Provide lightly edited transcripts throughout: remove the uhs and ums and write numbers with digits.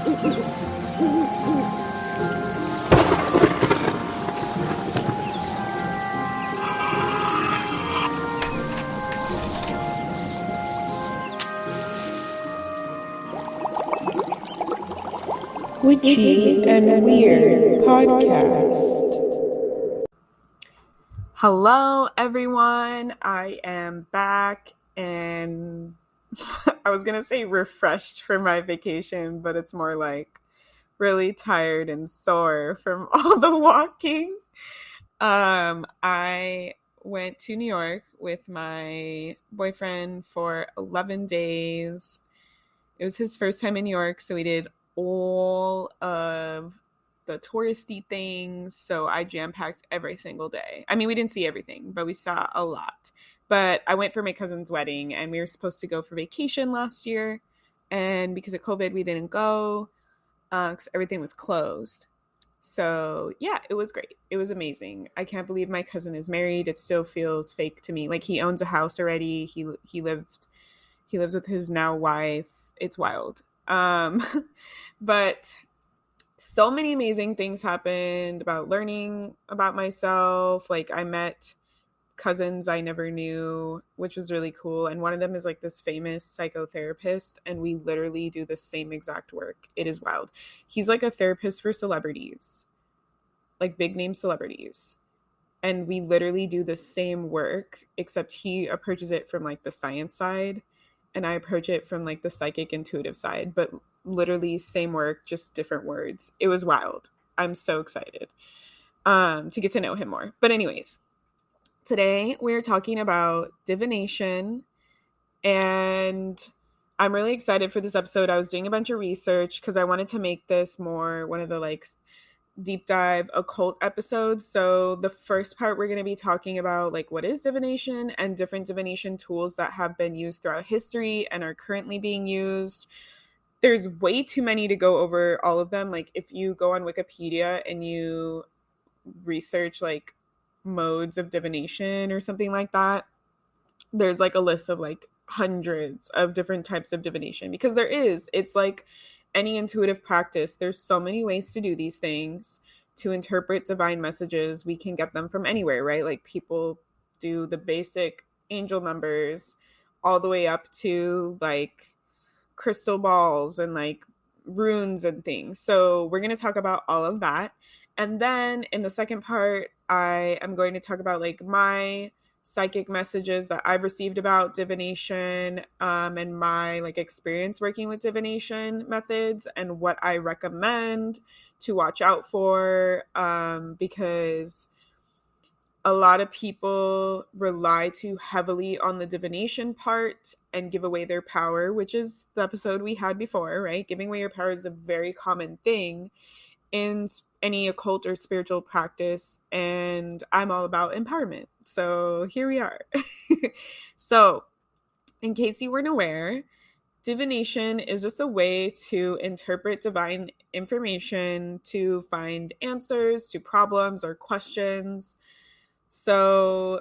Witchy and Weird Podcast. Hello, everyone. I am back and I was going to say refreshed from my vacation, but it's more like really tired and sore from all the walking. I went to New York with my boyfriend for 11 days. It was his first time in New York, so we did all of the touristy things. So I jam-packed every single day. I mean, we didn't see everything, but we saw a lot. But I went for my cousin's wedding, and we were supposed to go for vacation last year. And because of COVID, we didn't go because everything was closed. So yeah, it was great. It was amazing. I can't believe my cousin is married. It still feels fake to me. Like he owns a house already. He lives with his now wife. It's wild. But so many amazing things happened about learning about myself. Like I met cousins I never knew, which was really cool. And one of them is like this famous psychotherapist, and we literally do the same exact work. It is wild. He's like a therapist for celebrities, like big name celebrities. And we literally do the same work, except he approaches it from like the science side, and I approach it from like the psychic intuitive side, but literally same work, just different words. It was wild. I'm so excited to get to know him more. But anyways, today we're talking about divination, and I'm really excited for this episode. I was doing a bunch of research because I wanted to make this more one of the like deep dive occult episodes. So the first part, we're going to be talking about like what is divination and different divination tools that have been used throughout history and are currently being used. There's way too many to go over all of them. Like if you go on Wikipedia and you research like modes of divination or something like that, there's like a list of like hundreds of different types of divination, because it's like any intuitive practice. There's so many ways to do these things, to interpret divine messages. We can get them from anywhere, right? Like people do the basic angel numbers all the way up to like crystal balls and like runes and things. So we're going to talk about all of that. And then in the second part, I am going to talk about like my psychic messages that I've received about divination, and my like experience working with divination methods and what I recommend to watch out for, because a lot of people rely too heavily on the divination part and give away their power, which is the episode we had before, right? Giving away your power is a very common thing in any occult or spiritual practice, and I'm all about empowerment. So here we are. So in case you weren't aware, divination is just a way to interpret divine information to find answers to problems or questions. So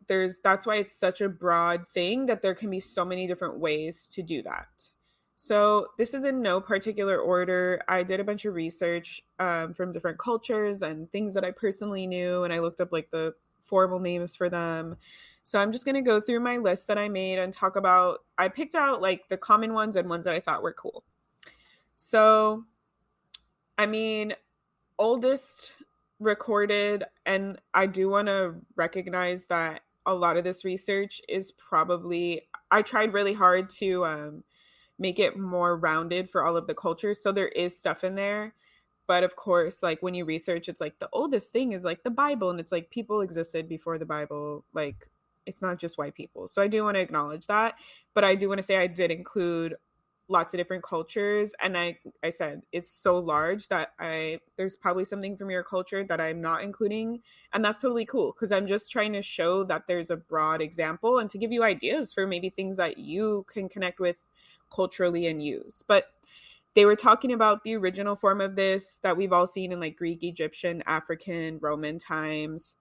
that's why it's such a broad thing, that there can be so many different ways to do that. So this is in no particular order. I did a bunch of research from different cultures and things that I personally knew, and I looked up like the formal names for them. So I'm just going to go through my list that I made and talk about, I picked out like the common ones and ones that I thought were cool. So, I mean, oldest recorded, and I do want to recognize that a lot of this research is probably, I tried really hard to make it more rounded for all of the cultures. So there is stuff in there. But of course, like when you research, it's like the oldest thing is like the Bible. And it's like people existed before the Bible. Like it's not just white people. So I do want to acknowledge that. But I do want to say I did include lots of different cultures. And I said, it's so large that there's probably something from your culture that I'm not including. And that's totally cool, because I'm just trying to show that there's a broad example and to give you ideas for maybe things that you can connect with culturally and use. But they were talking about the original form of this that we've all seen in like Greek, Egyptian, African, Roman times,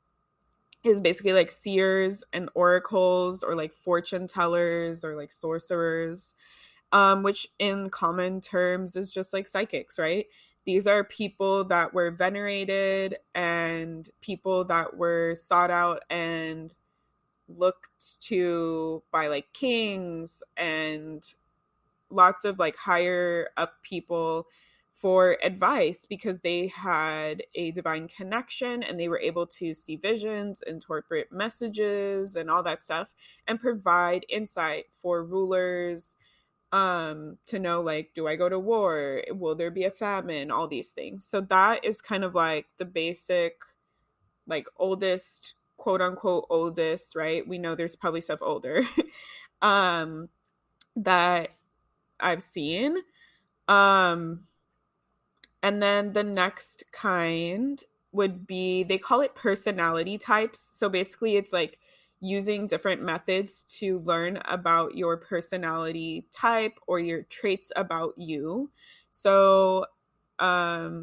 is basically like seers and oracles, or like fortune tellers, or like sorcerers. which in common terms is just like psychics, right? These are people that were venerated and people that were sought out and looked to by like kings and lots of like higher up people for advice because they had a divine connection and they were able to see visions, interpret messages and all that stuff, and provide insight for rulers, to know like, do I go to war, will there be a famine, all these things. So that is kind of like the basic, like oldest, quote unquote oldest, right? We know there's probably stuff older um that I've seen. Um, and then the next kind would be, they call it personality types. So basically, it's like using different methods to learn about your personality type or your traits about you. So,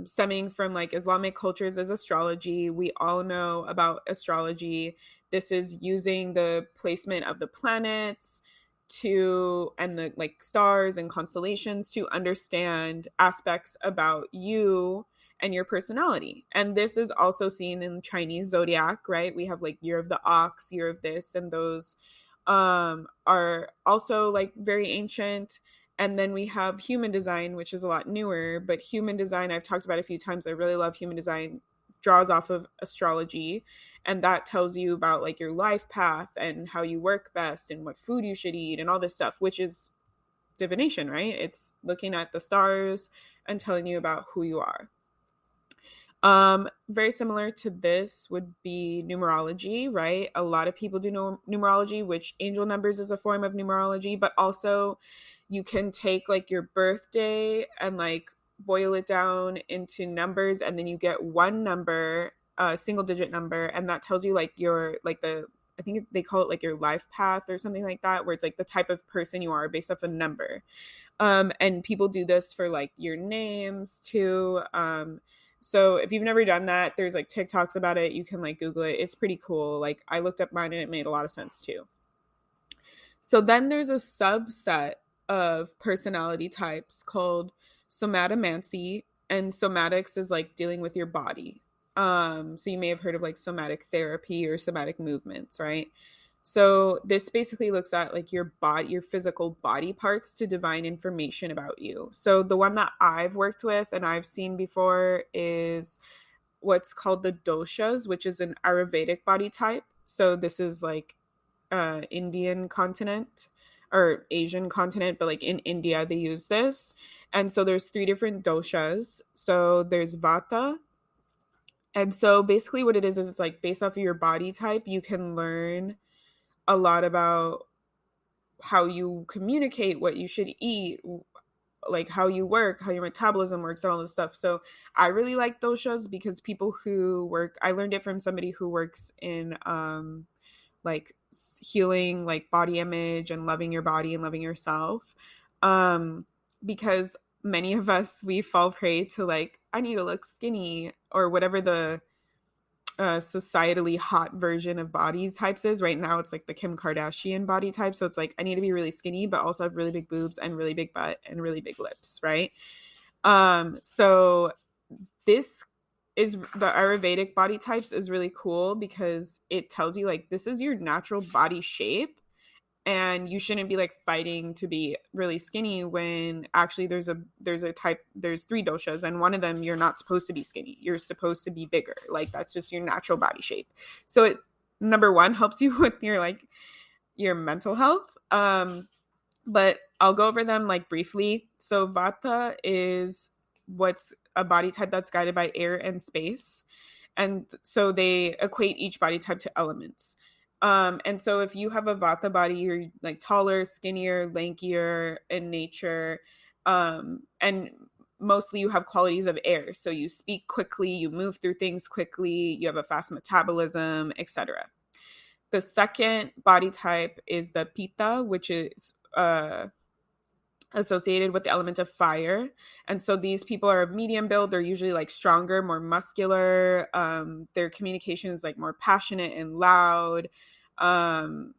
stemming from like Islamic cultures as astrology, we all know about astrology. This is using the placement of the planets to, and the like stars and constellations, to understand aspects about you and your personality. And this is also seen in Chinese zodiac, right? We have like year of the ox, year of this, and those are also like very ancient. And then we have human design, which is a lot newer, but human design I've talked about a few times. I really love human design, draws off of astrology, and that tells you about like your life path and how you work best and what food you should eat and all this stuff, which is divination, right? It's looking at the stars and telling you about who you are. Very similar to this would be numerology, right? A lot of people do know numerology, which angel numbers is a form of numerology, but also you can take like your birthday and like boil it down into numbers, and then you get one number, a single digit number, and that tells you like your, like the, I think they call it like your life path or something like that, where it's like the type of person you are based off a number. And people do this for like your names too. So if you've never done that, there's like TikToks about it. You can like Google it. It's pretty cool. Like I looked up mine and it made a lot of sense too. So then there's a subset of personality types called somatomancy, and somatics is like dealing with your body. So you may have heard of like somatic therapy or somatic movements, right? So this basically looks at like your body, your physical body parts to divine information about you. So the one that I've worked with and I've seen before is what's called the doshas, which is an Ayurvedic body type. So this is like Indian continent or Asian continent, but like in India they use this. And so there's three different doshas. So there's vata. And so basically what it is it's like based off of your body type, you can learn a lot about how you communicate, what you should eat, like how you work, how your metabolism works, and all this stuff. So I really like doshas because people who work, I learned it from somebody who works in like healing, like body image and loving your body and loving yourself. Because many of us, we fall prey to like, I need to look skinny or whatever the societally hot version of body types is. Right now it's like the Kim Kardashian body type, so it's like I need to be really skinny but also have really big boobs and really big butt and really big lips, right? So this is the Ayurvedic body types is really cool because it tells you like this is your natural body shape, and you shouldn't be like fighting to be really skinny when actually there's a type, there's three doshas, and one of them you're not supposed to be skinny, you're supposed to be bigger. Like that's just your natural body shape. So it, number one, helps you with your like your mental health. But I'll go over them like briefly. So vata is what's a body type that's guided by air and space, and so they equate each body type to elements. And so if you have a vata body, you're like taller, skinnier, lankier in nature. And mostly you have qualities of air. So you speak quickly, you move through things quickly, you have a fast metabolism, etc. The second body type is the pitta, which is associated with the element of fire. And so these people are of medium build. They're usually like stronger, more muscular. Their communication is like more passionate and loud, and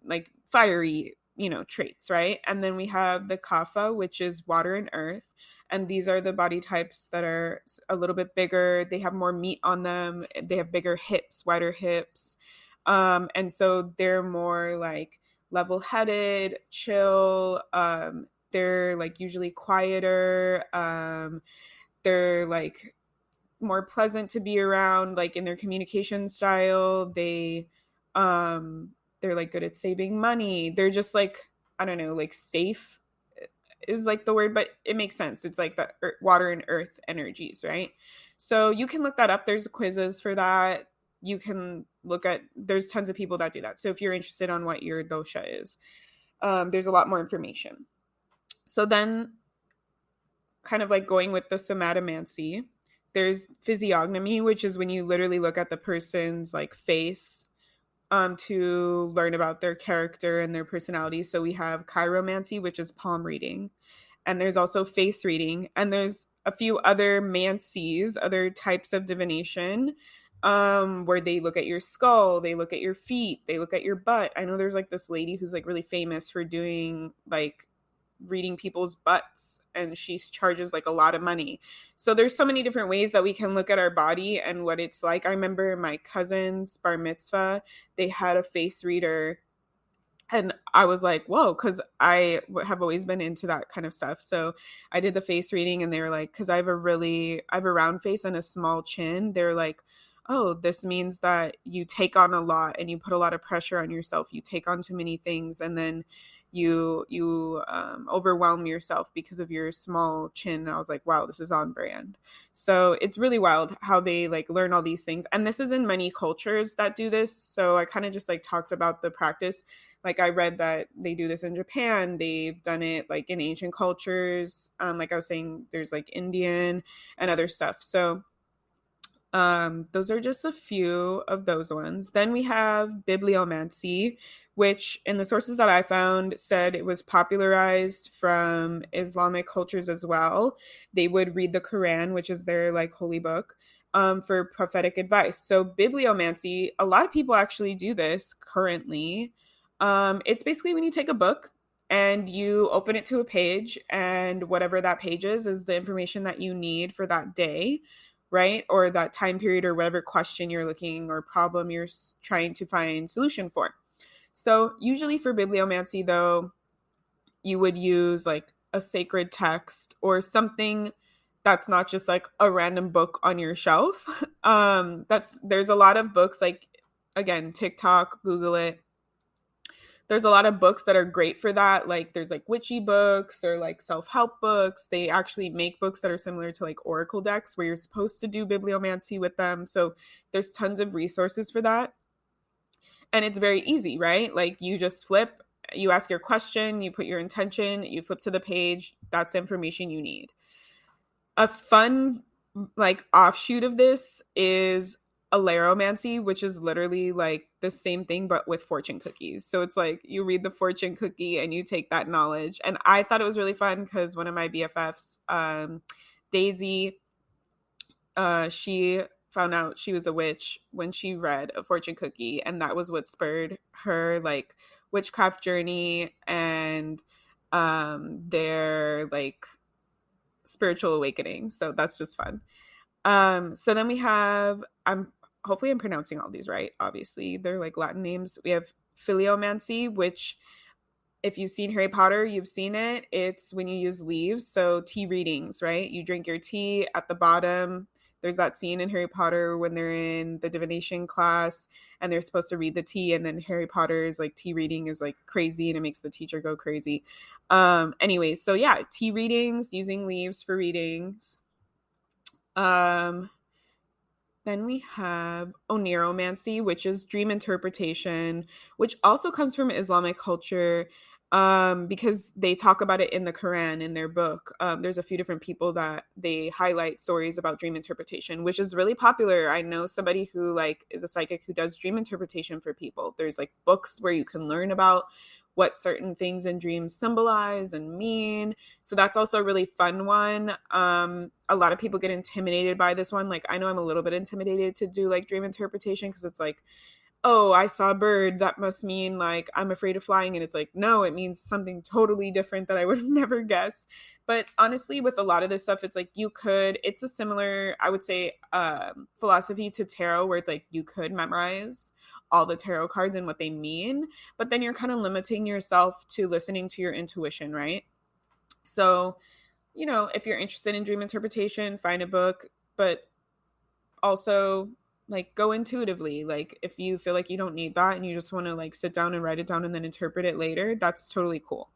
like fiery, traits, right? And then we have the kapha, which is water and earth. And these are the body types that are a little bit bigger. They have more meat on them. They have bigger hips, wider hips. And so they're more like level-headed, chill. They're like usually quieter. They're like more pleasant to be around, like in their communication style. They're like good at saving money. They're just like, I don't know, like safe is like the word, but it makes sense. It's like the water and earth energies, right? So you can look that up. There's quizzes for that. You can look at, there's tons of people that do that. So if you're interested on what your dosha is, there's a lot more information. So then, kind of like going with the somatomancy, there's physiognomy, which is when you literally look at the person's like face to learn about their character and their personality. So we have chiromancy, which is palm reading, and there's also face reading, and there's a few other mancies, other types of divination, where they look at your skull, they look at your feet, they look at your butt. I know there's like this lady who's like really famous for doing like reading people's butts, and she charges like a lot of money. So there's so many different ways that we can look at our body and what it's like. I remember my cousin's bar mitzvah, they had a face reader, and I was like, whoa, because I have always been into that kind of stuff. So I did the face reading, and they were like, because I have a round face and a small chin. They're like, oh, this means that you take on a lot and you put a lot of pressure on yourself. You take on too many things, and then you overwhelm yourself because of your small chin. And I was like, wow, this is on brand. So it's really wild how they like learn all these things. And this is in many cultures that do this. So I kind of just like talked about the practice. Like I read that they do this in Japan. They've done it like in ancient cultures. Like I was saying, there's like Indian and other stuff. So those are just a few of those ones. Then we have bibliomancy, which in the sources that I found said it was popularized from Islamic cultures as well. They would read the Quran, which is their like holy book, for prophetic advice. So bibliomancy, a lot of people actually do this currently. It's basically when you take a book and you open it to a page, and whatever that page is the information that you need for that day, right? Or that time period, or whatever question you're looking or problem you're trying to find solution for. So usually for bibliomancy though, you would use like a sacred text or something that's not just like a random book on your shelf. There's a lot of books, like again, TikTok, Google it. There's a lot of books that are great for that. Like there's like witchy books or like self-help books. They actually make books that are similar to like oracle decks where you're supposed to do bibliomancy with them. So there's tons of resources for that. And it's very easy, right? Like you just flip, you ask your question, you put your intention, you flip to the page. That's the information you need. A fun like offshoot of this is aleromancy, which is literally like the same thing but with fortune cookies. So it's like you read the fortune cookie and you take that knowledge. And I thought it was really fun because one of my BFFs, Daisy, she found out she was a witch when she read a fortune cookie, and that was what spurred her like witchcraft journey and their like spiritual awakening. So that's just fun. So then we have, hopefully I'm pronouncing all these right. Obviously, they're like Latin names. We have filiomancy, which if you've seen Harry Potter, you've seen it. It's when you use leaves. So tea readings, right? You drink your tea at the bottom. There's that scene in Harry Potter when they're in the divination class and they're supposed to read the tea, and then Harry Potter's like tea reading is like crazy and it makes the teacher go crazy. Anyways, so yeah, tea readings, using leaves for readings. Then we have oniromancy, which is dream interpretation, which also comes from Islamic culture, because they talk about it in the Quran, in their book. There's a few different people that they highlight stories about dream interpretation, which is really popular. I know somebody who like is a psychic who does dream interpretation for people. There's like books where you can learn about what certain things in dreams symbolize and mean. So that's also a really fun one. A lot of people get intimidated by this one. Like I know I'm a little bit intimidated to do like dream interpretation because it's like oh, I saw a bird, that must mean like I'm afraid of flying. And it's like, no, it means something totally different that I would have never guessed. But honestly, with a lot of this stuff, it's like it's a similar, I would say, philosophy to tarot, where it's like you could memorize all the tarot cards and what they mean, but then you're kind of limiting yourself to listening to your intuition, right? So, if you're interested in dream interpretation, find a book, but also like go intuitively. Like if you feel like you don't need that and you just want to like sit down and write it down and then interpret it later, that's totally cool.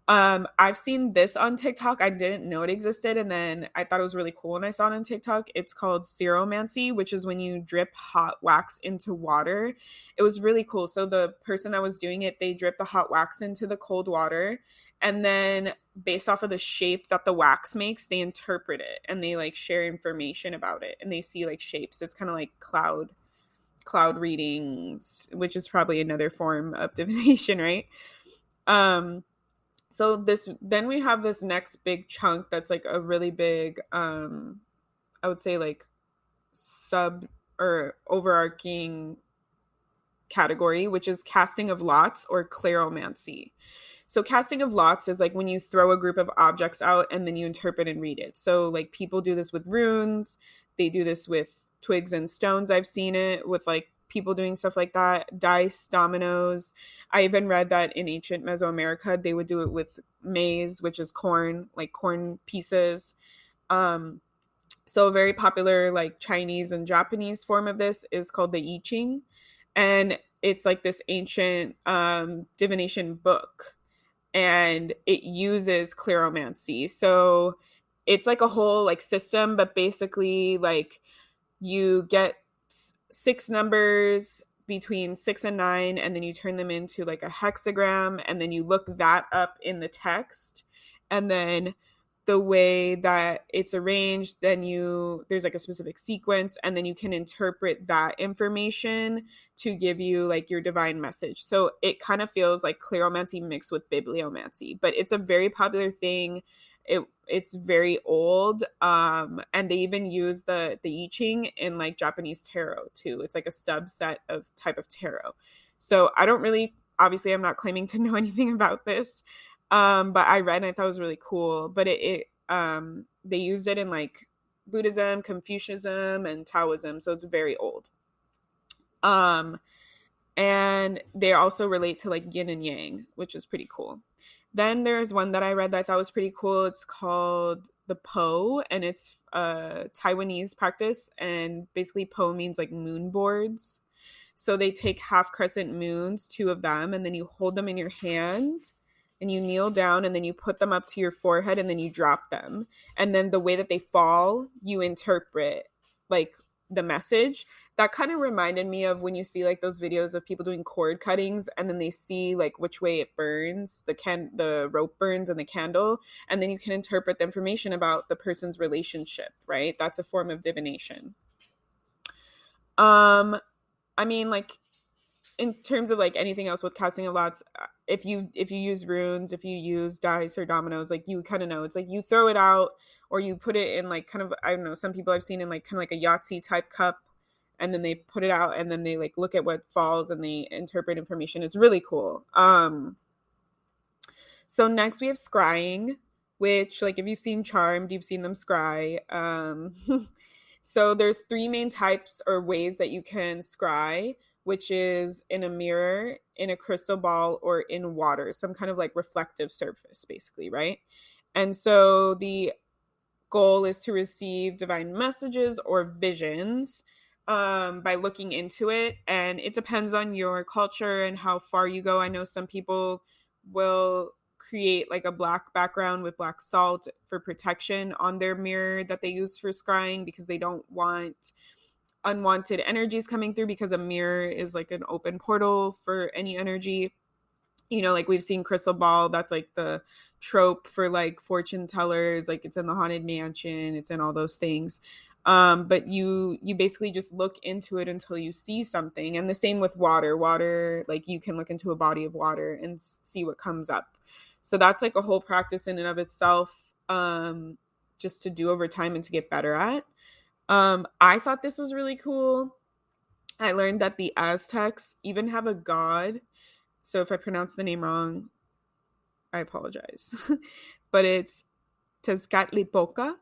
I've seen this on TikTok. I didn't know it existed, and then I thought it was really cool when I saw it on TikTok. It's called seromancy, which is when you drip hot wax into water. It was really cool. So the person that was doing it, they drip the hot wax into the cold water, and then based off of the shape that the wax makes, they interpret it and they like share information about it, and they see like shapes. It's kind of like cloud readings, which is probably another form of divination, right? Um so this then we have this next big chunk that's like a really big I would say like sub or overarching category, which is casting of lots or cleromancy. So casting of lots is like when you throw a group of objects out and then you interpret and read it. So like people do this with runes, they do this with twigs and stones. I've seen it with like people doing stuff like that, dice, dominoes. I even read that in ancient Mesoamerica they would do it with maize, which is corn, like corn pieces. Um so a very popular like Chinese and Japanese form of this is called the I Ching, and it's like this ancient divination book, and it uses cleromancy. So it's like a whole like system, but basically like you get six numbers between 6 and 9, and then you turn them into like a hexagram, and then you look that up in the text, and then the way that it's arranged, then there's like a specific sequence, and then you can interpret that information to give you like your divine message. So it kind of feels like cleromancy mixed with bibliomancy, but it's a very popular thing. It's very old, and they even use the I Ching in like Japanese tarot too. It's like a subset of type of tarot. So I don't really, obviously I'm not claiming to know anything about this, but I read and I thought it was really cool. But they used it in like Buddhism, Confucianism, and Taoism, so it's very old. um and they also relate to like yin and yang, which is pretty cool. Then there's one that I read that I thought was pretty cool. It's called the Po, and it's a Taiwanese practice. And basically, Po means like moon boards. So they take half crescent moons, two of them, and then you hold them in your hand and you kneel down and then you put them up to your forehead and then you drop them. And then the way that they fall, you interpret like the message. That kind of reminded me of when you see like those videos of people doing cord cuttings and then they see like which way it burns, the rope burns and the candle, and then you can interpret the information about the person's relationship, right? That's a form of divination. um I mean, like, in terms of like anything else with casting of lots, if you use runes, if you use dice or dominoes, like you kind of know, it's like you throw it out or you put it in like kind of, I don't know, some people I've seen in like kind of like a Yahtzee type cup, and then they put it out and then they like look at what falls and they interpret information. It's really cool. So next we have scrying, which, like, if you've seen Charmed, you've seen them scry. So there's three main types or ways that you can scry, which is in a mirror, in a crystal ball, or in water, some kind of like reflective surface, basically, right? And so the goal is to receive divine messages or visions by looking into it. And it depends on your culture and how far you go. I know some people will create like a black background with black salt for protection on their mirror that they use for scrying, because they don't want unwanted energies coming through, because a mirror is like an open portal for any energy. Like we've seen crystal ball, that's like the trope for like fortune tellers, like it's in the haunted mansion, it's in all those things. But you basically just look into it until you see something. And the same with water, like you can look into a body of water and see what comes up. So that's like a whole practice in and of itself, just to do over time and to get better at. I thought this was really cool. I learned that the Aztecs even have a god. So if I pronounce the name wrong, I apologize. But it's Tezcatlipoca,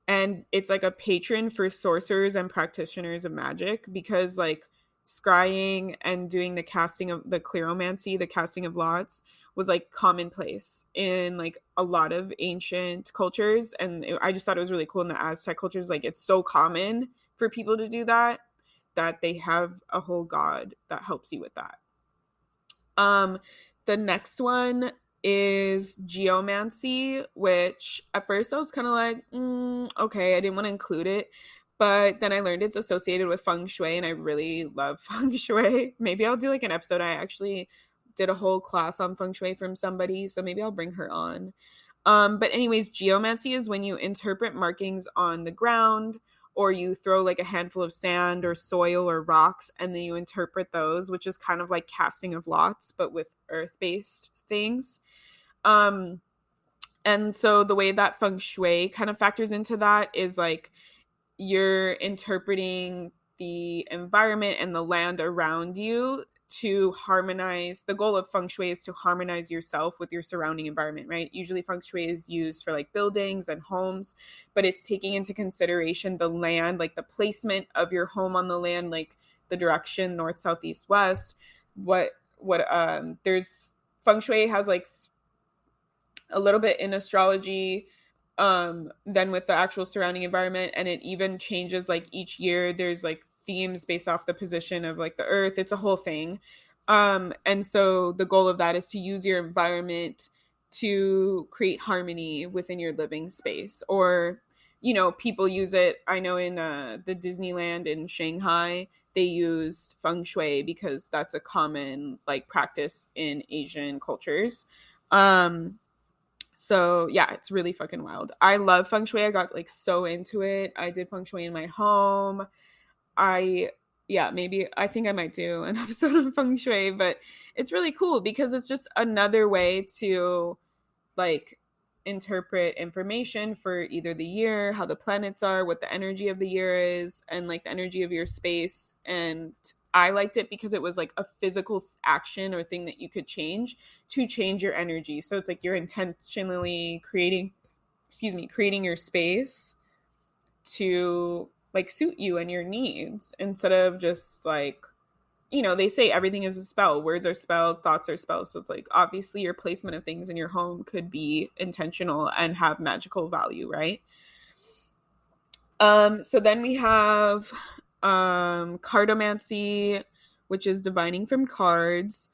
and it's like a patron for sorcerers and practitioners of magic, because like scrying and doing the casting of the cleromancy, the casting of lots, was like commonplace in like a lot of ancient cultures. And I just thought it was really cool in the Aztec cultures. Like it's so common for people to do that, that they have a whole god that helps you with that. um, the next one is geomancy, which at first I was kind of like, okay, I didn't want to include it. But then I learned it's associated with feng shui, and I really love feng shui. Maybe I'll do like an episode. I actually did a whole class on feng shui from somebody, so maybe I'll bring her on. But anyways, geomancy is when you interpret markings on the ground, or you throw like a handful of sand or soil or rocks, and then you interpret those, which is kind of like casting of lots, but with earth-based things. Um, and so the way that feng shui kind of factors into that is like you're interpreting the environment and the land around you to harmonize. The goal of feng shui is to harmonize yourself with your surrounding environment, right? Usually feng shui is used for like buildings and homes, but it's taking into consideration the land, like the placement of your home on the land, like the direction north, south, east, west. There's feng shui has like a little bit in astrology than with the actual surrounding environment, and it even changes like each year. There's like themes based off the position of like the earth. It's a whole thing. And so the goal of that is to use your environment to create harmony within your living space. Or people use it. I know in the Disneyland in Shanghai, they used feng shui because that's a common like practice in Asian cultures. So yeah, it's really fucking wild. I love feng shui. I got like so into it. I did feng shui in my home. I Yeah, maybe I think I might do an episode on feng shui, but it's really cool because it's just another way to like interpret information for either the year, how the planets are, what the energy of the year is, and like the energy of your space. And I liked it because it was like a physical action or thing that you could change to change your energy. So it's like you're intentionally creating your space to like suit you and your needs, instead of just like, they say everything is a spell. Words are spells, thoughts are spells. So it's like obviously your placement of things in your home could be intentional and have magical value, right? So then we have cartomancy, which is divining from cards.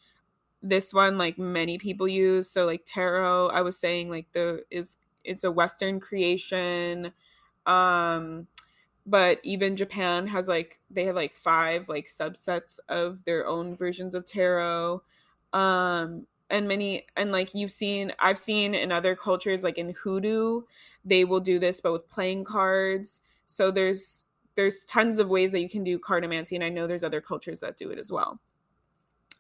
This one like many people use. So like tarot, I was saying like it's a Western creation. Um but even Japan has like they have like five like subsets of their own versions of tarot. And many, and like I've seen in other cultures, like in hoodoo, they will do this but with playing cards. So there's tons of ways that you can do cartomancy, and I know there's other cultures that do it as well.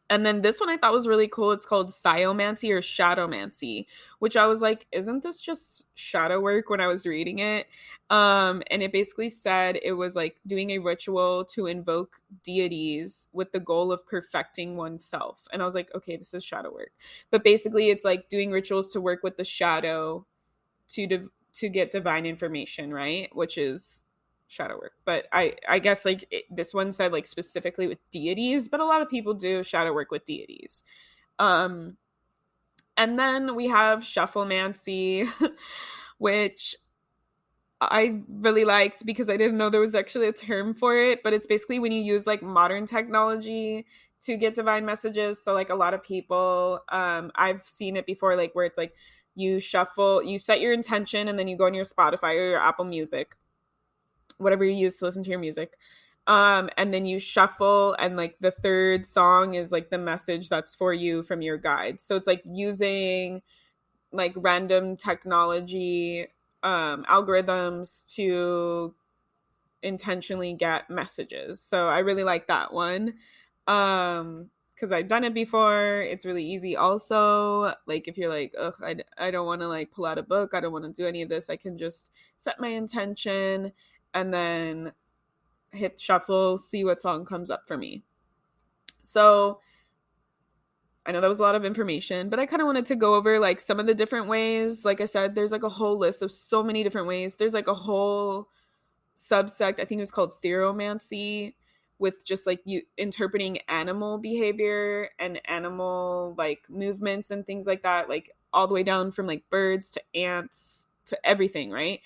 And then this one I thought was really cool. It's called Sciomancy or Shadowmancy, which I was like, isn't this just shadow work when I was reading it? And it basically said it was like doing a ritual to invoke deities with the goal of perfecting oneself. And I was like, okay, this is shadow work. But basically it's like doing rituals to work with the shadow to get divine information, right? Which is shadow work. But I guess like this one said like specifically with deities, but a lot of people do shadow work with deities. um and then we have shufflemancy, which I really liked because I didn't know there was actually a term for it, but it's basically when you use like modern technology to get divine messages. So like a lot of people, I've seen it before, like where it's like you shuffle, you set your intention, and then you go on your Spotify or your Apple Music, whatever you use to listen to your music. And then you shuffle, and like the third song is like the message that's for you from your guide. So it's like using like random technology algorithms to intentionally get messages. So I really like that one. Because I've done it before. It's really easy also. Like if you're like, ugh, I don't want to like pull out a book, I don't want to do any of this, I can just set my intention and then hit shuffle, see what song comes up for me. So I know that was a lot of information, but I kind of wanted to go over like some of the different ways. Like I said, there's like a whole list of so many different ways. There's like a whole subsect, I think it was called theromancy, with just like you interpreting animal behavior and animal like movements and things like that, like all the way down from like birds to ants to everything, right?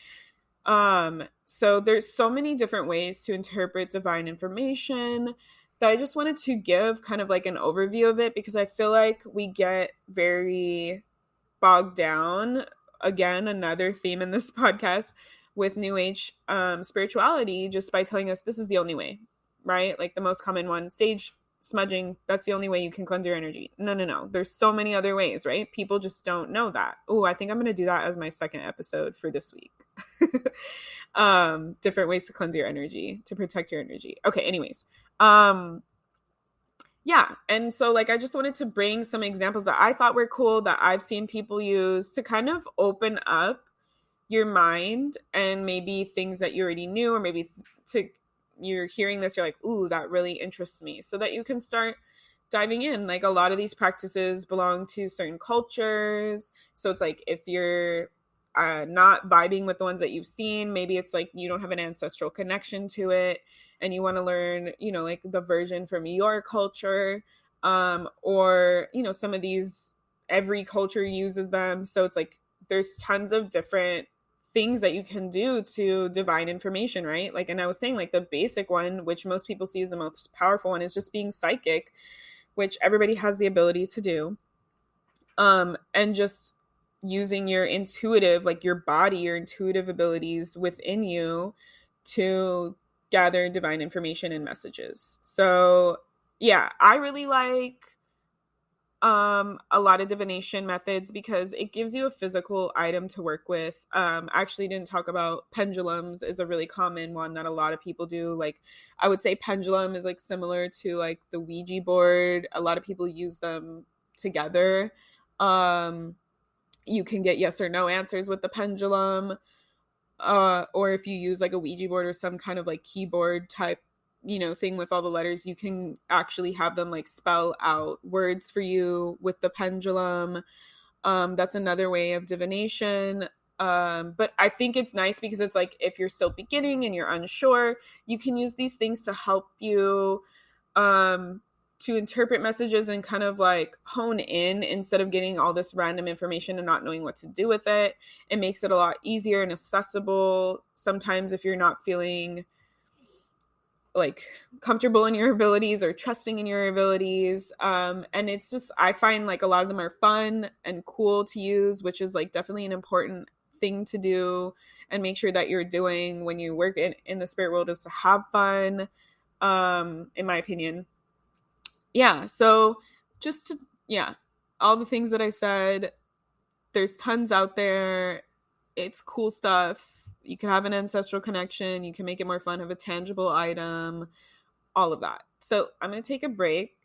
So there's so many different ways to interpret divine information that I just wanted to give kind of like an overview of it, because I feel like we get very bogged down, again, another theme in this podcast, with new age spirituality, just by telling us this is the only way, right? Like the most common one, sage smudging, that's the only way you can cleanse your energy. No, there's so many other ways, right? People just don't know that. Oh, I think I'm going to do that as my second episode for this week. Different ways to cleanse your energy, to protect your energy. Okay, anyways. Yeah, and so like I just wanted to bring some examples that I thought were cool that I've seen people use to kind of open up your mind, and maybe things that you already knew, or maybe to you're hearing this, you're like, ooh, that really interests me, so that you can start diving in. Like a lot of these practices belong to certain cultures, so it's like if you're not vibing with the ones that you've seen, maybe it's like you don't have an ancestral connection to it and you want to learn, you know, like the version from your culture, or you know, some of these every culture uses them, so it's like there's tons of different things that you can do to divine information, right? Like, and I was saying, like the basic one, which most people see as the most powerful one, is just being psychic, which everybody has the ability to do. And just using your intuitive, like your body, your intuitive abilities within you to gather divine information and messages. So yeah, I really like a lot of divination methods because it gives you a physical item to work with. I actually didn't talk about pendulums is a really common one that a lot of people do. Like I would say pendulum is like similar to like the Ouija board. A lot of people use them together. Um, you can get yes or no answers with the pendulum. Or if you use like a Ouija board or some kind of like keyboard type, you know, thing with all the letters, you can actually have them like spell out words for you with the pendulum. That's another way of divination. But I think it's nice because it's like if you're still beginning and you're unsure, you can use these things to help you to interpret messages and kind of like hone in instead of getting all this random information and not knowing what to do with it. It makes it a lot easier and accessible. Sometimes if you're not feeling like comfortable in your abilities or trusting in your abilities, and it's just, I find like a lot of them are fun and cool to use, which is like definitely an important thing to do and make sure that you're doing when you work in the spirit world, is to have fun, in my opinion. Yeah, so just to, yeah, all the things that I said, there's tons out there. It's cool stuff. You can have an ancestral connection, you can make it more fun, have a tangible item, all of that. So I'm going to take a break,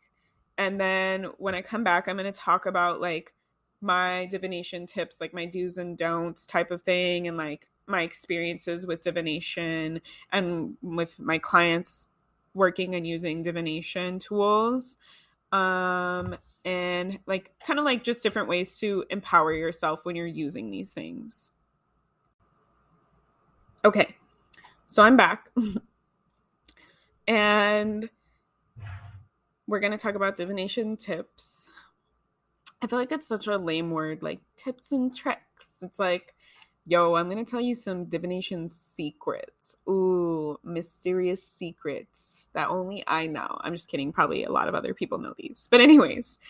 and then when I come back, I'm going to talk about like my divination tips, like my do's and don'ts type of thing, and like my experiences with divination and with my clients working and using divination tools, and like kind of like just different ways to empower yourself when you're using these things. Okay, so I'm back and we're going to talk about divination tips. I feel like it's such a lame word, like tips and tricks. It's like, yo, I'm going to tell you some divination secrets. Ooh, mysterious secrets that only I know. I'm just kidding. Probably a lot of other people know these. But anyways,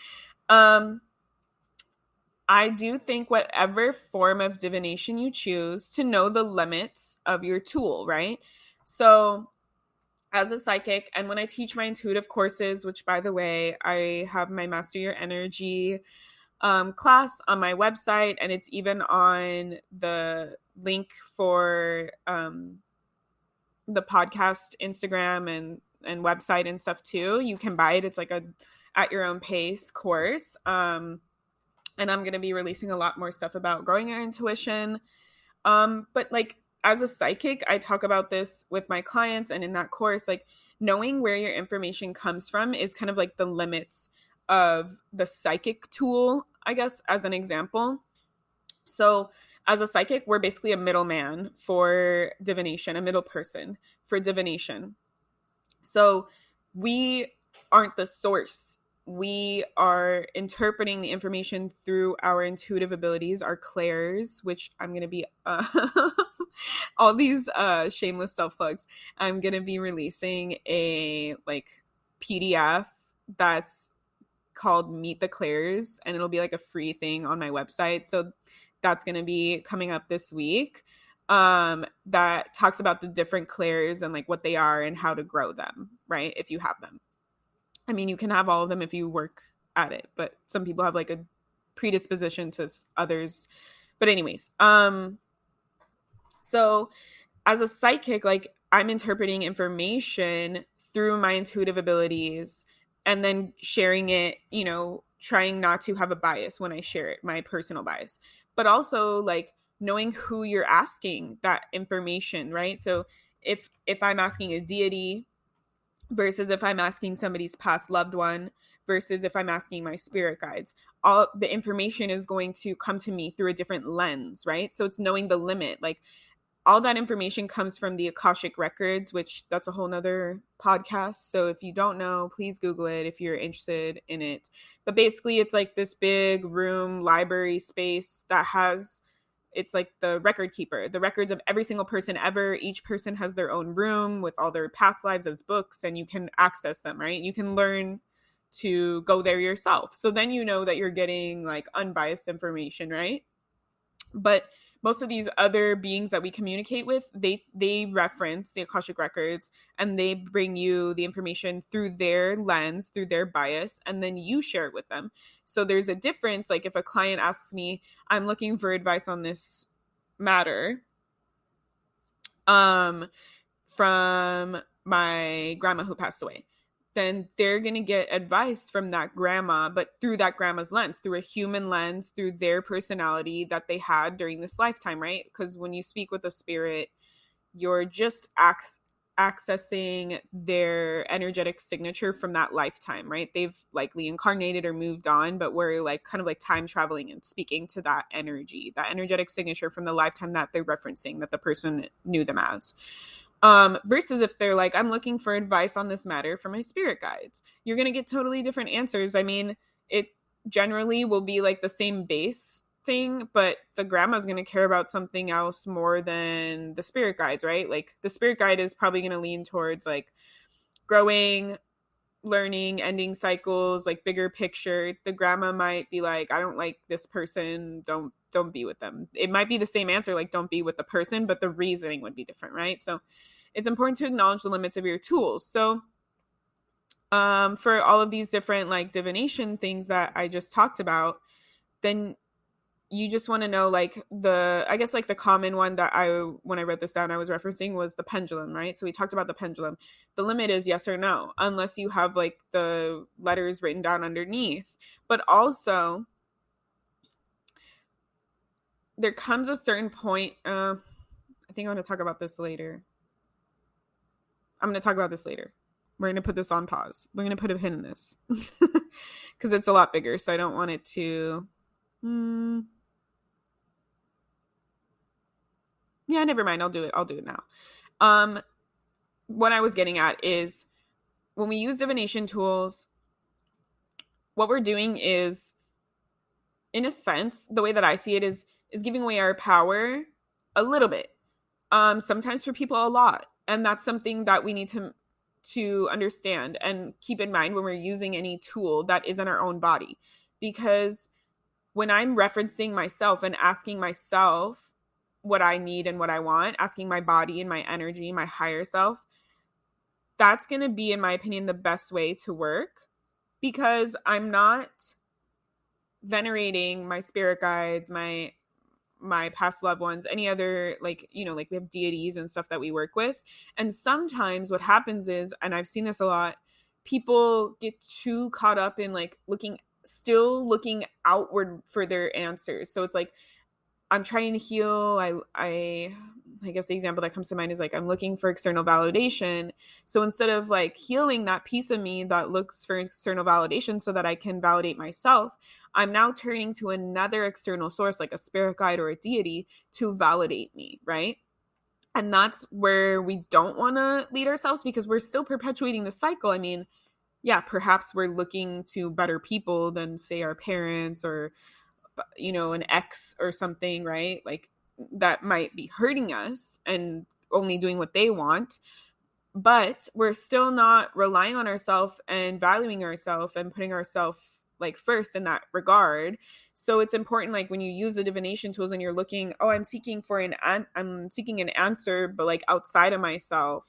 I do think whatever form of divination you choose, to know the limits of your tool, right? So as a psychic, and when I teach my intuitive courses, which by the way, I have my Master Your Energy class on my website, and it's even on the link for the podcast Instagram and website and stuff too. You can buy it. It's like a at your own pace course. And I'm going to be releasing a lot more stuff about growing your intuition. But like as a psychic, I talk about this with my clients, and in that course, like knowing where your information comes from is kind of like the limits of the psychic tool, I guess, as an example. So, as a psychic, we're basically a middleman for divination, a middle person for divination. So, we aren't the source. We are interpreting the information through our intuitive abilities, our clairs, which I'm going to be all these shameless self plugs. I'm going to be releasing a like PDF that's called Meet the Clairs, and it'll be like a free thing on my website. So that's going to be coming up this week. That talks about the different clairs and like what they are and how to grow them, right? If you have them. I mean, you can have all of them if you work at it, but some people have like a predisposition to others. But anyways, so as a psychic, like I'm interpreting information through my intuitive abilities and then sharing it, you know, trying not to have a bias when I share it, my personal bias, but also like knowing who you're asking that information, right? So if I'm asking a deity versus if I'm asking somebody's past loved one versus if I'm asking my spirit guides, all the information is going to come to me through a different lens, right? So it's knowing the limit. Like all that information comes from the Akashic records, which that's a whole nother podcast. So if you don't know, please Google it if you're interested in it. But basically it's like this big room library space that has, it's like the record keeper, the records of every single person ever. Each person has their own room with all their past lives as books, and you can access them, right? You can learn to go there yourself. So then you know that you're getting like unbiased information, right? But most of these other beings that we communicate with, they reference the Akashic records and they bring you the information through their lens, through their bias, and then you share it with them. So there's a difference. Like if a client asks me, I'm looking for advice on this matter, from my grandma who passed away, then they're going to get advice from that grandma, but through that grandma's lens, through a human lens, through their personality that they had during this lifetime, right? Because when you speak with a spirit, you're just accessing their energetic signature from that lifetime, right? They've likely incarnated or moved on, but we're like kind of like time traveling and speaking to that energy, that energetic signature from the lifetime that they're referencing, that the person knew them as. Versus if they're like, I'm looking for advice on this matter from my spirit guides, you're going to get totally different answers. I mean, it generally will be like the same base thing, but the grandma's going to care about something else more than the spirit guides, right? Like the spirit guide is probably going to lean towards like growing, learning, ending cycles, like bigger picture. The grandma might be like, I don't like this person, don't be with them. It might be the same answer, like don't be with the person, but the reasoning would be different, right? So it's important to acknowledge the limits of your tools. So for all of these different like divination things that I just talked about, then you just want to know like I guess like the common one that when I wrote this down, I was referencing was the pendulum, right? So we talked about the pendulum. The limit is yes or no, unless you have like the letters written down underneath. But also there comes a certain point. I think I'm going to talk about this later. I'm going to talk about this later. We're going to put this on pause. We're going to put a pin in this because it's a lot bigger. So I don't want it to. Yeah, never mind. I'll do it now. What I was getting at is when we use divination tools, what we're doing is, in a sense, the way that I see it is giving away our power a little bit. Sometimes for people a lot. And that's something that we need to understand and keep in mind when we're using any tool that is in our own body. Because when I'm referencing myself and asking myself what I need and what I want, asking my body and my energy, my higher self, that's going to be, in my opinion, the best way to work, because I'm not venerating my spirit guides, my past loved ones, any other, like, you know, like we have deities and stuff that we work with. And sometimes what happens is, and I've seen this a lot, people get too caught up in like looking outward for their answers. So it's like I'm trying to heal. I guess the example that comes to mind is like I'm looking for external validation. So instead of like healing that piece of me that looks for external validation so that I can validate myself, I'm now turning to another external source like a spirit guide or a deity to validate me, right? And that's where we don't want to lead ourselves because we're still perpetuating the cycle. I mean, yeah, perhaps we're looking to better people than say our parents or an ex or something, right? Like that might be hurting us and only doing what they want, but we're still not relying on ourselves and valuing ourselves and putting ourselves like first in that regard. So it's important, like when you use the divination tools and you're looking, oh, I'm seeking an answer, but like outside of myself,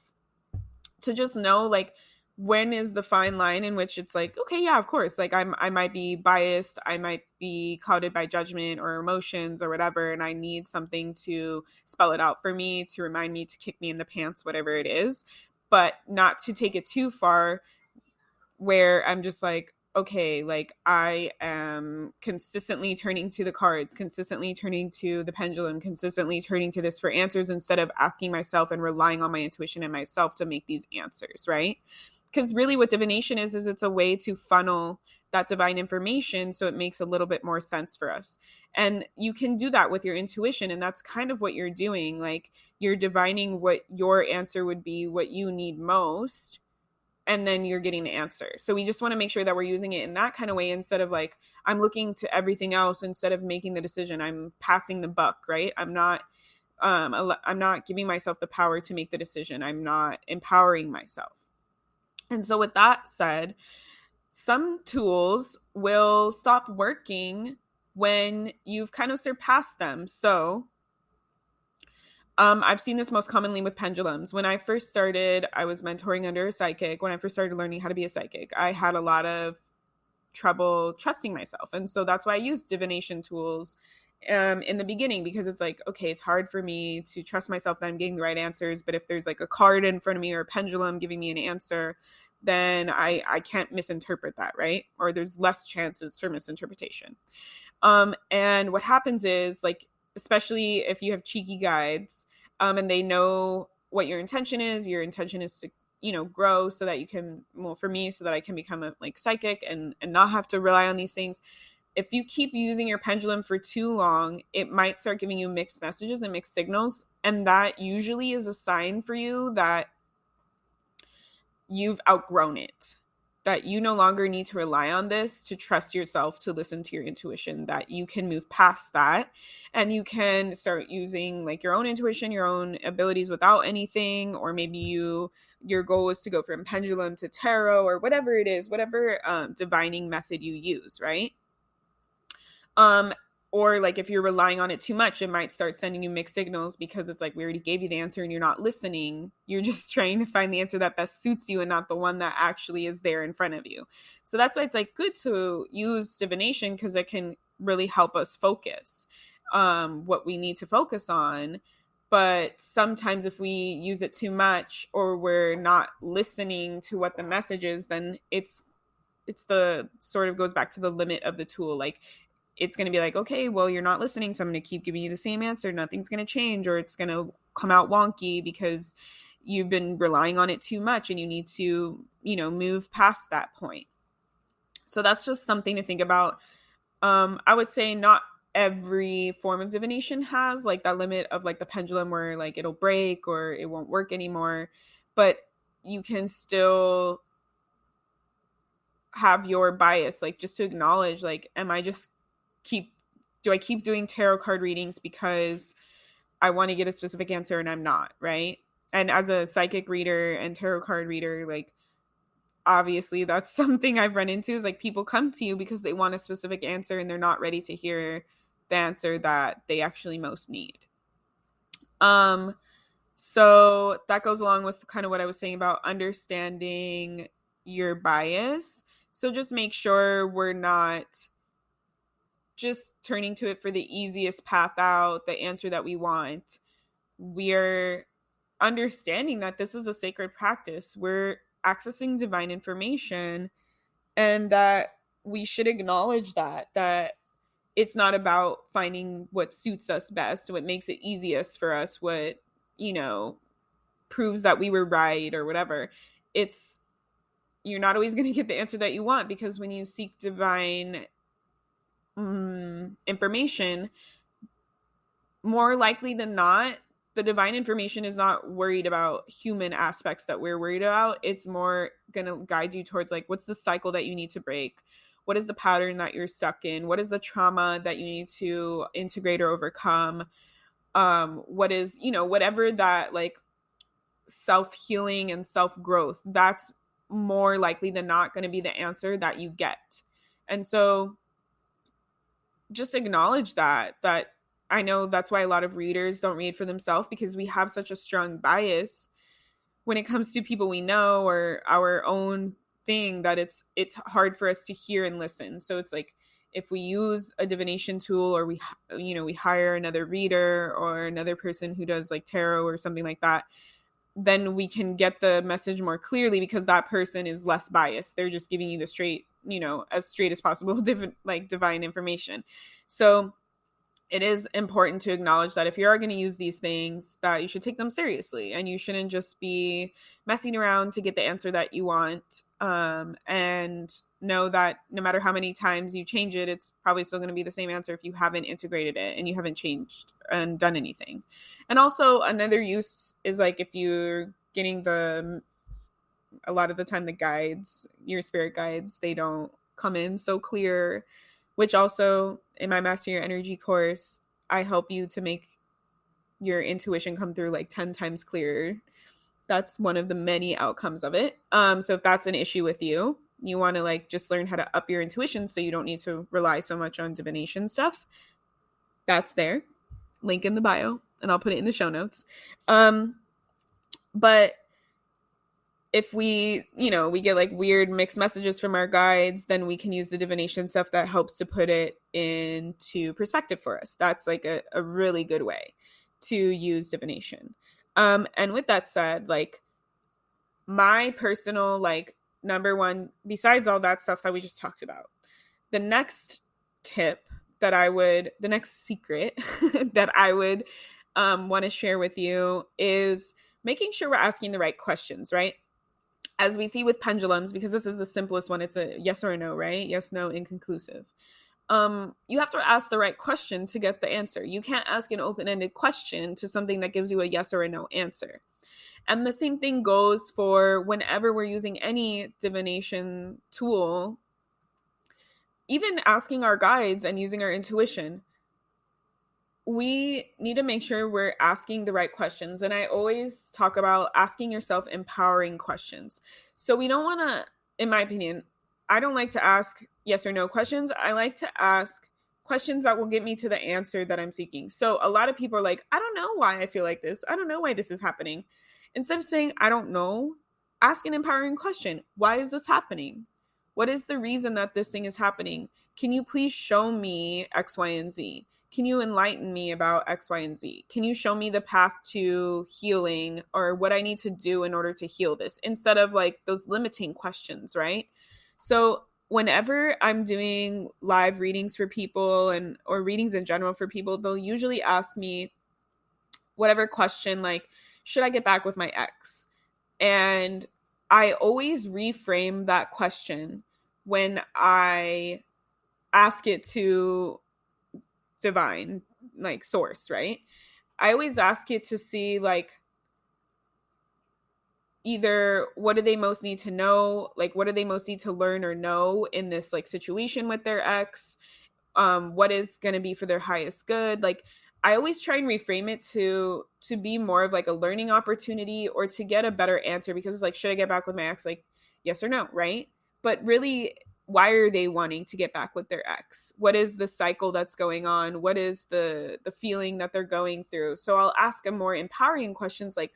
to just know like when is the fine line in which it's like, okay, yeah, of course, like I might be biased, I might be clouded by judgment or emotions or whatever, and I need something to spell it out for me, to remind me, to kick me in the pants, whatever it is, but not to take it too far where I'm just like, okay, like I am consistently turning to the cards, consistently turning to the pendulum, consistently turning to this for answers instead of asking myself and relying on my intuition and myself to make these answers, right? Because really what divination is it's a way to funnel that divine information so it makes a little bit more sense for us. And you can do that with your intuition, and that's kind of what you're doing. Like you're divining what your answer would be, what you need most, and then you're getting the answer. So we just want to make sure that we're using it in that kind of way instead of like I'm looking to everything else instead of making the decision. I'm passing the buck, right? I'm not giving myself the power to make the decision. I'm not empowering myself. And so with that said, some tools will stop working when you've kind of surpassed them. So I've seen this most commonly with pendulums. When I first started, I was mentoring under a psychic. When I first started learning how to be a psychic, I had a lot of trouble trusting myself. And so that's why I used divination tools in the beginning, because it's like, okay, it's hard for me to trust myself that I'm getting the right answers. But if there's like a card in front of me or a pendulum giving me an answer, then I can't misinterpret that, right? Or there's less chances for misinterpretation. And what happens is, like, especially if you have cheeky guides, and they know what your intention is to, grow so that you can, well, for me, so that I can become a like psychic and not have to rely on these things. If you keep using your pendulum for too long, it might start giving you mixed messages and mixed signals. And that usually is a sign for you that you've outgrown it, that you no longer need to rely on this to trust yourself, to listen to your intuition, that you can move past that and you can start using like your own intuition, your own abilities without anything. Or maybe your goal is to go from pendulum to tarot or whatever it is, whatever divining method you use, right? Um, or like if you're relying on it too much, it might start sending you mixed signals because it's like we already gave you the answer and you're not listening. You're just trying to find the answer that best suits you and not the one that actually is there in front of you. So that's why it's like good to use divination, because it can really help us focus what we need to focus on. But sometimes if we use it too much or we're not listening to what the message is, then it's the sort of goes back to the limit of the tool. Like it's going to be like, okay, well, you're not listening, so I'm going to keep giving you the same answer. Nothing's going to change, or it's going to come out wonky because you've been relying on it too much and you need to, move past that point. So that's just something to think about. I would say not every form of divination has like that limit of like the pendulum where like it'll break or it won't work anymore, but you can still have your bias, like just to acknowledge, like, do I keep doing tarot card readings because I want to get a specific answer and I'm not, right? And as a psychic reader and tarot card reader, like obviously that's something I've run into, is like people come to you because they want a specific answer and they're not ready to hear the answer that they actually most need. So that goes along with kind of what I was saying about understanding your bias. So just make sure we're not just turning to it for the easiest path out, the answer that we want. We're understanding that this is a sacred practice. We're accessing divine information, and that we should acknowledge that it's not about finding what suits us best, what makes it easiest for us, what, you know, proves that we were right or whatever. It's, you're not always going to get the answer that you want, because when you seek divine information, more likely than not, the divine information is not worried about human aspects that we're worried about. It's more going to guide you towards like, what's the cycle that you need to break? What is the pattern that you're stuck in? What is the trauma that you need to integrate or overcome? What is, you know, whatever that like self-healing and self-growth, that's more likely than not going to be the answer that you get. And so just acknowledge that I know that's why a lot of readers don't read for themselves, because we have such a strong bias when it comes to people we know or our own thing, that it's hard for us to hear and listen. So it's like, if we use a divination tool, or we, you know, we hire another reader or another person who does like tarot or something like that, then we can get the message more clearly, because that person is less biased. They're just giving you the straight, you know, as straight as possible, like divine information. So it is important to acknowledge that if you are going to use these things, that you should take them seriously, and you shouldn't just be messing around to get the answer that you want. And know that no matter how many times you change it, it's probably still going to be the same answer if you haven't integrated it and you haven't changed and done anything. And also another use is like, if you're getting a lot of the time, the guides, your spirit guides, they don't come in so clear, which also in my Master Your Energy course, I help you to make your intuition come through like 10 times clearer. That's one of the many outcomes of it. So if that's an issue with you, you want to like just learn how to up your intuition so you don't need to rely so much on divination stuff, that's there. Link in the bio, and I'll put it in the show notes. But if we, you know, we get like weird mixed messages from our guides, then we can use the divination stuff that helps to put it into perspective for us. That's like a really good way to use divination. And with that said, like my personal, like number one, besides all that stuff that we just talked about, the next tip that the next secret that I would want to share with you is making sure we're asking the right questions, right? As we see with pendulums, because this is the simplest one, it's a yes or a no, right? Yes, no, inconclusive. You have to ask the right question to get the answer. You can't ask an open-ended question to something that gives you a yes or a no answer. And the same thing goes for whenever we're using any divination tool, even asking our guides and using our intuition. We need to make sure we're asking the right questions. And I always talk about asking yourself empowering questions. So we don't want to, in my opinion, I don't like to ask yes or no questions. I like to ask questions that will get me to the answer that I'm seeking. So a lot of people are like, I don't know why I feel like this. I don't know why this is happening. Instead of saying, I don't know, ask an empowering question. Why is this happening? What is the reason that this thing is happening? Can you please show me X, Y, and Z? Can you enlighten me about X, Y, and Z? Can you show me the path to healing, or what I need to do in order to heal this? Instead of like those limiting questions, right? So whenever I'm doing live readings for people, or readings in general for people, they'll usually ask me whatever question, like, should I get back with my ex? And I always reframe that question when I ask it to divine, like source, right? I always ask it to see like, either what do they most need to know, like what do they most need to learn or know in this like situation with their ex, what is going to be for their highest good. Like I always try and reframe it to be more of like a learning opportunity, or to get a better answer, because it's like, should I get back with my ex? Like yes or no, right? But really, why are they wanting to get back with their ex? What is the cycle that's going on? What is the feeling that they're going through? So I'll ask them more empowering questions, like,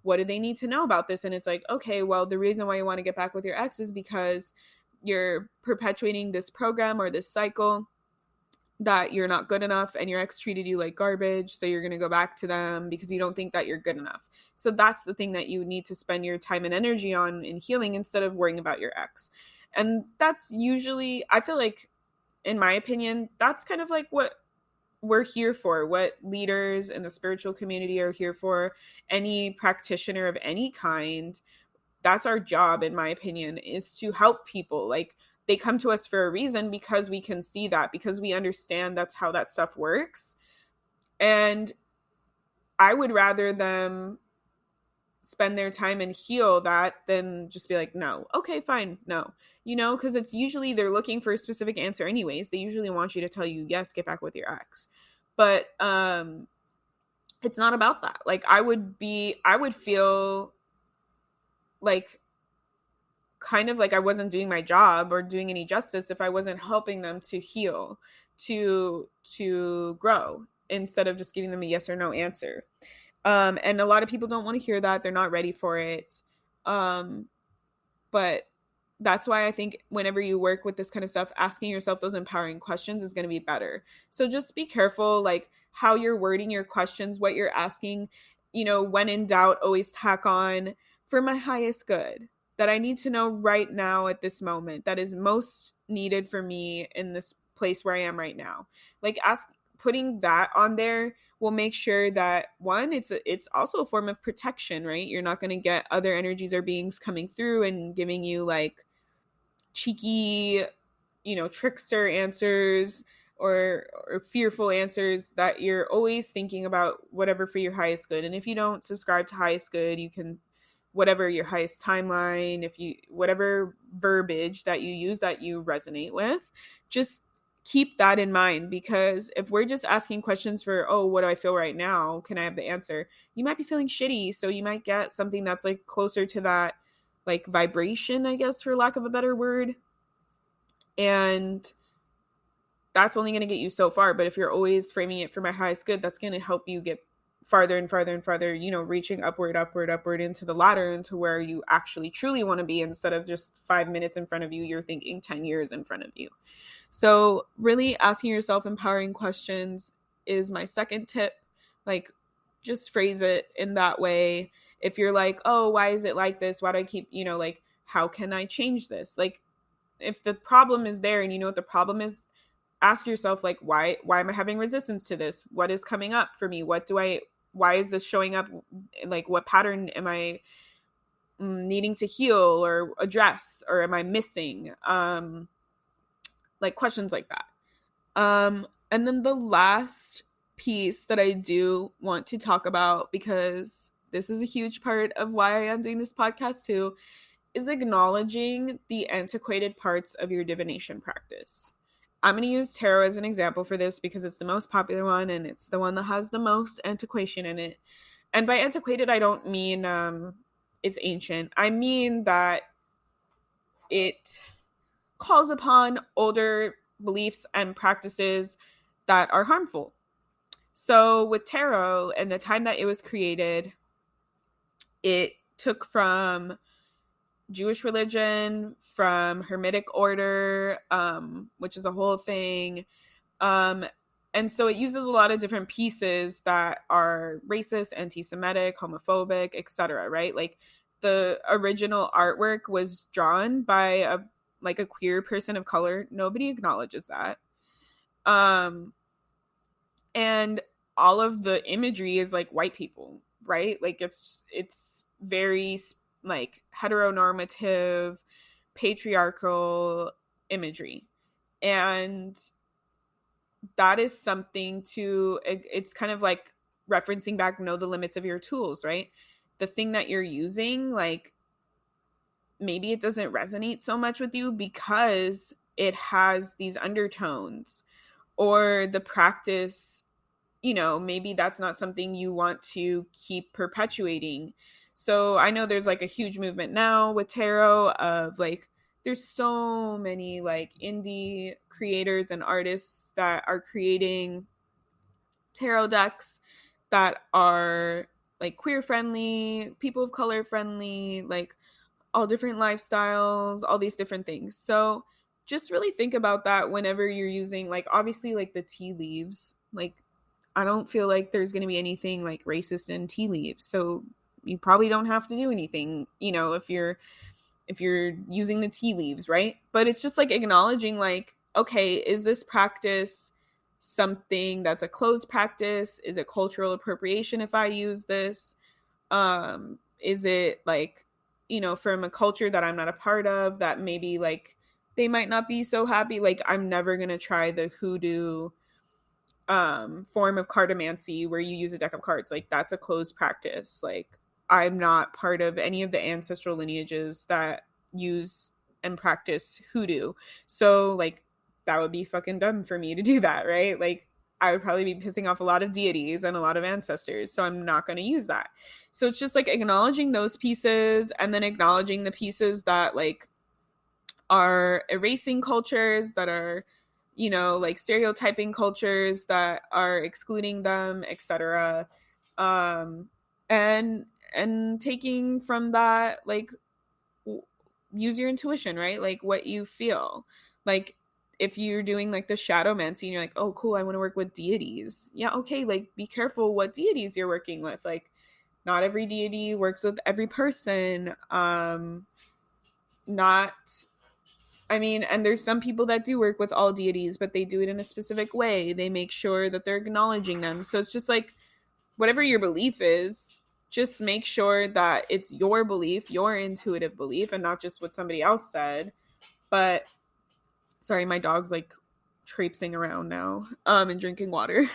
what do they need to know about this? And it's like, okay, well, the reason why you want to get back with your ex is because you're perpetuating this program or this cycle that you're not good enough, and your ex treated you like garbage, so you're going to go back to them because you don't think that you're good enough. So that's the thing that you need to spend your time and energy on in healing, instead of worrying about your ex. And that's usually, I feel like in my opinion, that's kind of like what we're here for, what leaders in the spiritual community are here for, any practitioner of any kind. That's our job, in my opinion, is to help people. Like, they come to us for a reason, because we can see that, because we understand that's how that stuff works. And I would rather them spend their time and heal that than just be like, no, okay, fine, no, because it's usually they're looking for a specific answer anyways. They usually want you to tell you, yes, get back with your ex. But it's not about that. Like, I would feel like kind of like I wasn't doing my job or doing any justice if I wasn't helping them to heal, to grow, instead of just giving them a yes or no answer. And a lot of people don't want to hear that. They're not ready for it. But that's why I think whenever you work with this kind of stuff, asking yourself those empowering questions is going to be better. So just be careful, like, how you're wording your questions, what you're asking. When in doubt, always tack on, for my highest good, that I need to know right now at this moment, that is most needed for me in this place where I am right now. Like, putting that on there will make sure that, one, it's also a form of protection, right? You're not going to get other energies or beings coming through and giving you like cheeky, trickster answers, or fearful answers. That you're always thinking about whatever for your highest good. And if you don't subscribe to highest good, you can, whatever your highest timeline, if you, whatever verbiage that you use that you resonate with, just keep that in mind. Because if we're just asking questions for, oh, what do I feel right now, can I have the answer, you might be feeling shitty, so you might get something that's like closer to that, like, vibration, I guess, for lack of a better word. And that's only going to get you so far. But if you're always framing it for my highest good, that's going to help you get farther and farther and farther, reaching upward, upward, upward into the ladder, into where you actually truly want to be, instead of just 5 minutes in front of you, you're thinking 10 years in front of you. So really asking yourself empowering questions is my second tip. Like, just phrase it in that way. If you're like, oh, why is it like this? Why do I keep, like, how can I change this? Like, if the problem is there and you know what the problem is, ask yourself, like, why am I having resistance to this? What is coming up for me? Why is this showing up? Like, what pattern am I needing to heal or address, or am I missing? Like, questions like that. And then the last piece that I do want to talk about, because this is a huge part of why I'm doing this podcast too, is acknowledging the antiquated parts of your divination practice. I'm going to use tarot as an example for this because it's the most popular one and it's the one that has the most antiquation in it. And by antiquated, I don't mean it's ancient. I mean that it calls upon older beliefs and practices that are harmful. So with tarot and the time that it was created, it took from Jewish religion, from Hermetic order, which is a whole thing. And so it uses a lot of different pieces that are racist, anti-Semitic, homophobic, etc. Right? Like, the original artwork was drawn by a queer person of color. Nobody acknowledges that. And all of the imagery is like white people, right? Like, it's very like heteronormative, patriarchal imagery. And that is something it's kind of like referencing back, know the limits of your tools, right? The thing that you're using, like, maybe it doesn't resonate so much with you because it has these undertones, or the practice, maybe that's not something you want to keep perpetuating. So I know there's like a huge movement now with tarot of like, there's so many like indie creators and artists that are creating tarot decks that are like queer friendly, people of color friendly, like all different lifestyles, all these different things. So just really think about that whenever you're using, like, obviously, like the tea leaves. Like, I don't feel like there's going to be anything like racist in tea leaves. So you probably don't have to do anything, if you're using the tea leaves, right? But it's just like acknowledging, like, okay, is this practice something that's a closed practice? Is it cultural appropriation if I use this? Is it like, from a culture that I'm not a part of, that maybe like they might not be so happy? Like, I'm never gonna try the hoodoo form of cartomancy where you use a deck of cards. Like, that's a closed practice. Like, I'm not part of any of the ancestral lineages that use and practice hoodoo. So like, that would be fucking dumb for me to do that, right? Like, I would probably be pissing off a lot of deities and a lot of ancestors, so I'm not going to use that. So it's just like acknowledging those pieces, and then acknowledging the pieces that like are erasing cultures, that are, like stereotyping cultures, that are excluding them, etc. um and taking from that, like, use your intuition, right? Like, what you feel. Like, if you're doing like the shadowmancy and you're like, oh cool, I want to work with deities, yeah, okay, like, be careful what deities you're working with. Like, not every deity works with every person. Not I mean, and there's some people that do work with all deities, but they do it in a specific way. They make sure that they're acknowledging them. So it's just like, whatever your belief is, just make sure that it's your belief, your intuitive belief, and not just what somebody else said. But sorry, my dog's like traipsing around now, and drinking water.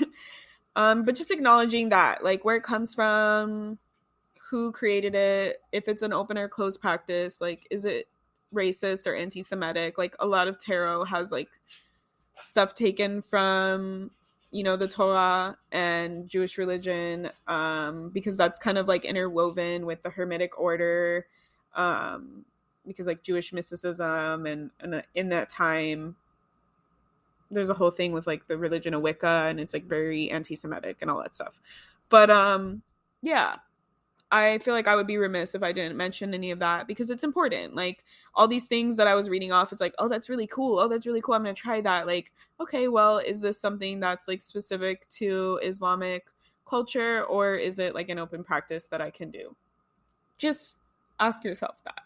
But just acknowledging that, like, where it comes from, who created it, if it's an open or closed practice, like, is it racist or anti-Semitic? Like, a lot of tarot has like stuff taken from, the Torah and Jewish religion, because that's kind of like interwoven with the Hermetic order, because like Jewish mysticism, and in that time there's a whole thing with like the religion of Wicca, and it's like very anti-Semitic and all that stuff. But yeah, I feel like I would be remiss if I didn't mention any of that, because it's important. Like, all these things that I was reading off, it's like, oh, that's really cool. Oh, that's really cool. I'm going to try that. Like, okay, well, is this something that's like specific to Islamic culture, or is it like an open practice that I can do? Just ask yourself that.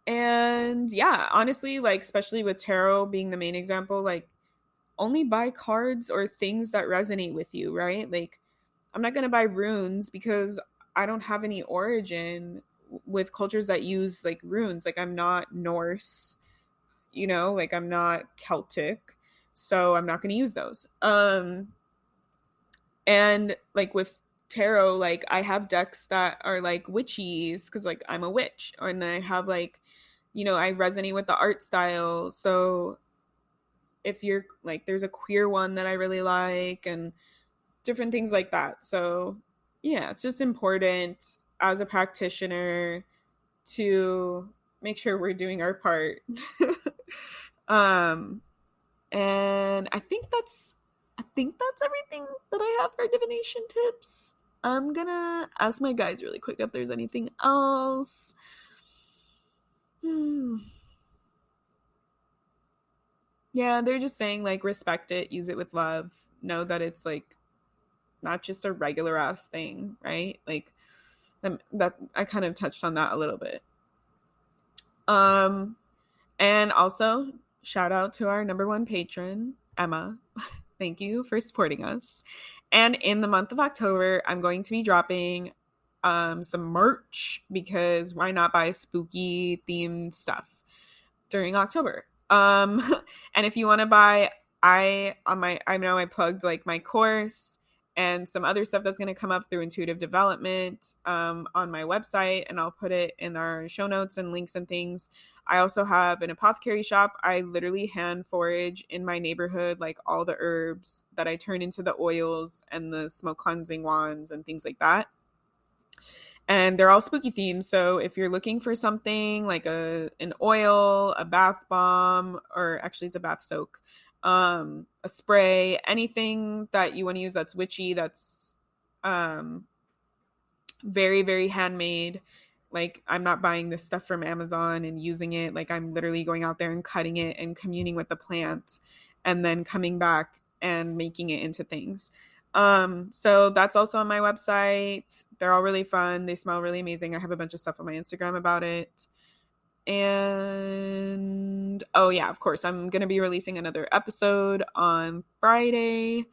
And yeah, honestly, like, especially with tarot being the main example, like, only buy cards or things that resonate with you, right? Like, I'm not going to buy runes because I don't have any origin with cultures that use like runes. Like, I'm not Norse, like, I'm not Celtic. So I'm not going to use those. And like with tarot, like, I have decks that are like witchies because like I'm a witch, and I have like, I resonate with the art style. So if you're like, there's a queer one that I really like, and different things like that. So yeah, it's just important as a practitioner to make sure we're doing our part. um and I think that's everything that I have for divination tips. I'm gonna ask my guides really quick if there's anything else. Yeah, they're just saying like, respect it, use it with love, know that it's like not just a regular ass thing, right? Like, that I kind of touched on that a little bit. And also, shout out to our number one patron, Emma. Thank you for supporting us. And in the month of October, I'm going to be dropping some merch, because why not buy spooky themed stuff during October? And if you want to buy, I know I plugged like my course and some other stuff that's going to come up through intuitive development, on my website, and I'll put it in our show notes and links and things. I also have an apothecary shop. I literally hand forage in my neighborhood, like, all the herbs that I turn into the oils and the smoke cleansing wands and things like that. And they're all spooky themed. So if you're looking for something like an oil, a bath bomb, or actually it's a bath soak, a spray, anything that you want to use that's witchy, that's um, very, very handmade. Like, I'm not buying this stuff from Amazon and using it. Like, I'm literally going out there and cutting it and communing with the plant, and then coming back and making it into things. So that's also on my website. They're all really fun. They smell really amazing. I have a bunch of stuff on my Instagram about it. And oh yeah, of course, I'm going to be releasing another episode on Friday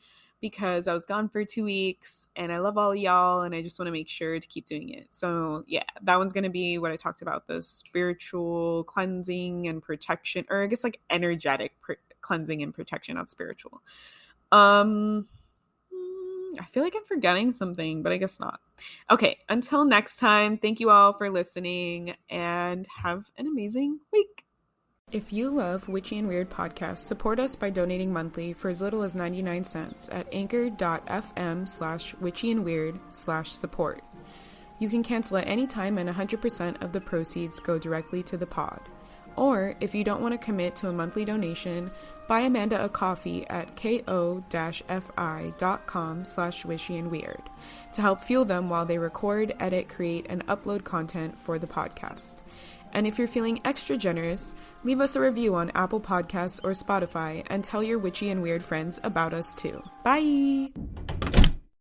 because I was gone for 2 weeks and I love all y'all and I just want to make sure to keep doing it. So yeah, that one's going to be what I talked about, the spiritual cleansing and protection, or I guess like energetic cleansing and protection, not spiritual. I feel like I'm forgetting something, but I guess not. Okay, until next time, thank you all for listening and have an amazing week. If you love Witchy and Weird podcasts, support us by donating monthly for as little as 99 cents at anchor.fm/witchyandweird/support. You can cancel at any time and 100% of the proceeds go directly to the pod. Or, if you don't want to commit to a monthly donation, buy Amanda a coffee at ko-fi.com/witchyandweird to help fuel them while they record, edit, create, and upload content for the podcast. And if you're feeling extra generous, leave us a review on Apple Podcasts or Spotify and tell your witchy and weird friends about us too. Bye!